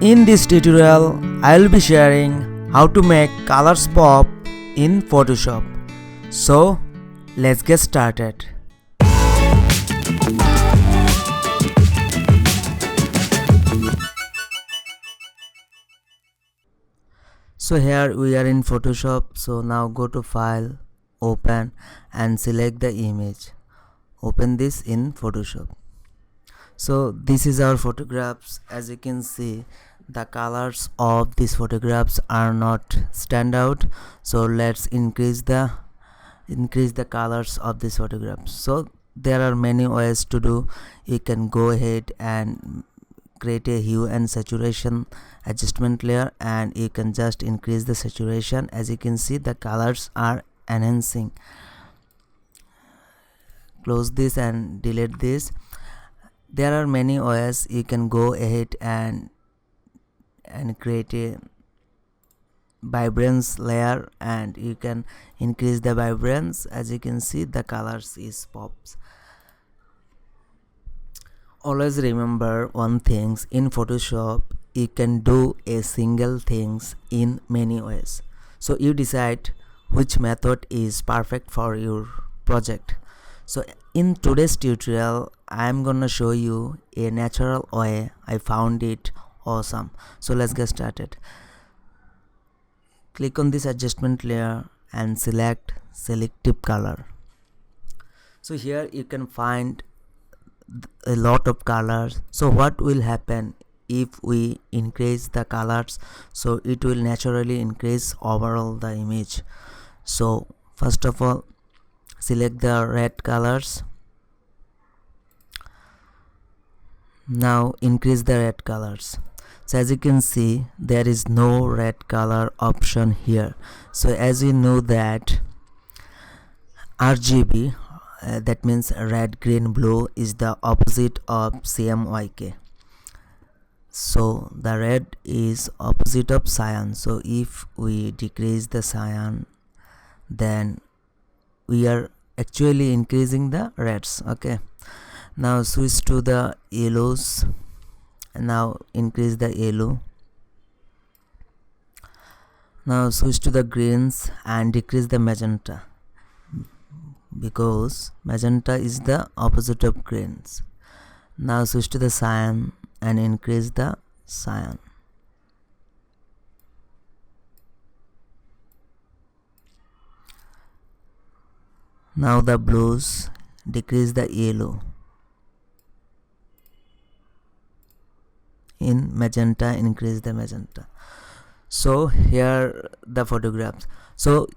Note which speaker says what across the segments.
Speaker 1: In this tutorial, I'll be sharing how to make colors pop in Photoshop. So, let's get started. So here we are in Photoshop. So now go to File, Open and select the image. Open this in Photoshop. So this is our photographs. As you can see, the colors of these photographs are not stand out. So let's increase the colors of these photographs. So there are many ways to do. You can go ahead and create a hue and saturation adjustment layer, and you can just increase the saturation. As you can see, the colors are enhancing. Close this and delete this. There are many ways. You can go ahead and create a vibrance layer, and you can increase the vibrance. As you can see, the colors is pops. Always remember one thing: in Photoshop you can do a single things in many ways. So you decide which method is perfect for your project. So in today's tutorial, I'm gonna show you a natural way. I found it awesome. So let's get started. Click on this adjustment layer and select Selective Color. So here you can find a lot of colors. So what will happen if we increase the colors? So it will naturally increase overall the image. So first of all, select the red colors. Now increase the red colors. So as you can see, there is no red color option here. So as you know that RGB, that means red, green, blue, is the opposite of CMYK. So the red is opposite of cyan. So if we decrease the cyan, then we are actually increasing the reds. Okay, now switch to the yellows. Now increase the yellow. Now switch to the greens and decrease the magenta, because magenta is the opposite of greens. Now switch to the cyan and increase the cyan. Now the blues, decrease the yellow. In magenta, increase the magenta. So here the photographs. So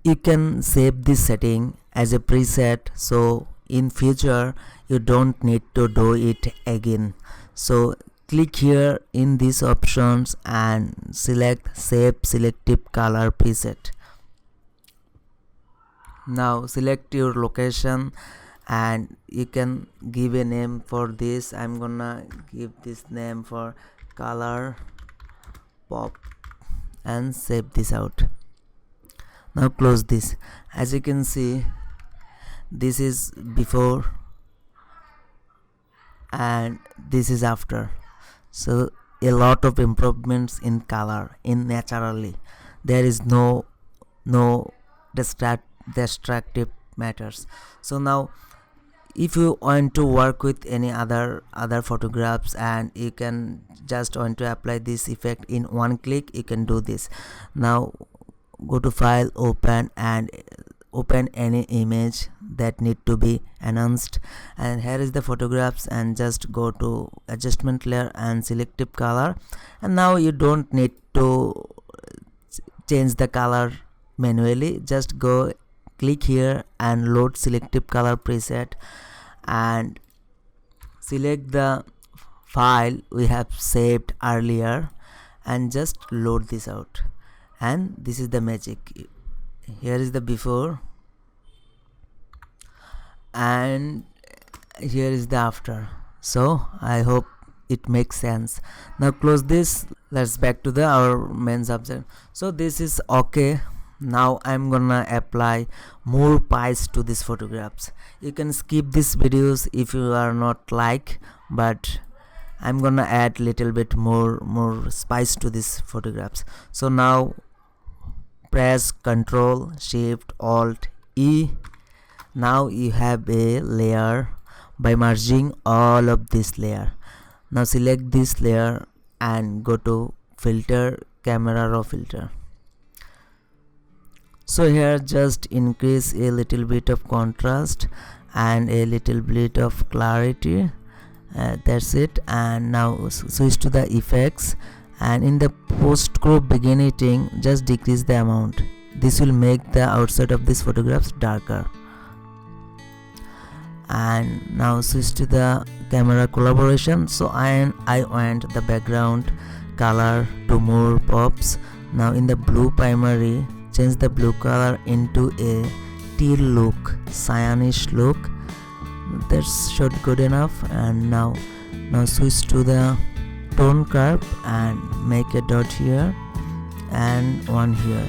Speaker 1: you can save this setting as a preset, so in future you don't need to do it again. So click here in these options and select Save Selective Color Preset. Now select your location and you can give a name for this. I'm gonna give this name for color pop and save this out. Now close this. As you can see, this is before and this is after. So a lot of improvements in color in naturally. There is no destructive matters. So now if you want to work with any other photographs and you can just want to apply this effect in one click, you can do this. Now go to File, Open and open any image that need to be enhanced, and here is the photographs, and just go to adjustment layer and Selective Color. And now you don't need to change the color manually. Just go click here and load Selective Color preset and select the file we have saved earlier and just load this out. And this is the magic. Here is the before and here is the after. So I hope it makes sense. Now close this. Let's back to our main subject. So this is okay. Now I'm gonna apply more pies to these photographs. You can skip these videos if you are not like, but I'm gonna add little bit more spice to these photographs. So now press Ctrl Shift Alt E. Now you have a layer by merging all of this layer. Now select this layer and go to filter, camera raw filter. So here just increase a little bit of contrast and a little bit of clarity. That's it. And now switch to the effects, and in the post crop beginning just decrease the amount. This will make the outside of these photographs darker. And now switch to the camera collaboration. So I want the background color to more pops. Now in the blue primary, change the blue color into a teal look, cyanish look. That's should good enough. And now switch to the tone curve and make a dot here and one here,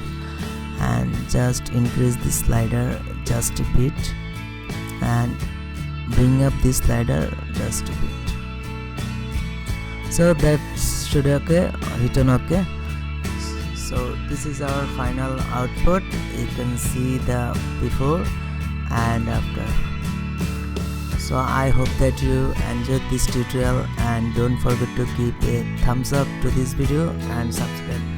Speaker 1: and just increase the slider just a bit and bring up this slider just a bit. So that should okay, hit on okay. So this is our final output. You can see the before and after. So I hope that you enjoyed this tutorial, and don't forget to give a thumbs up to this video and subscribe.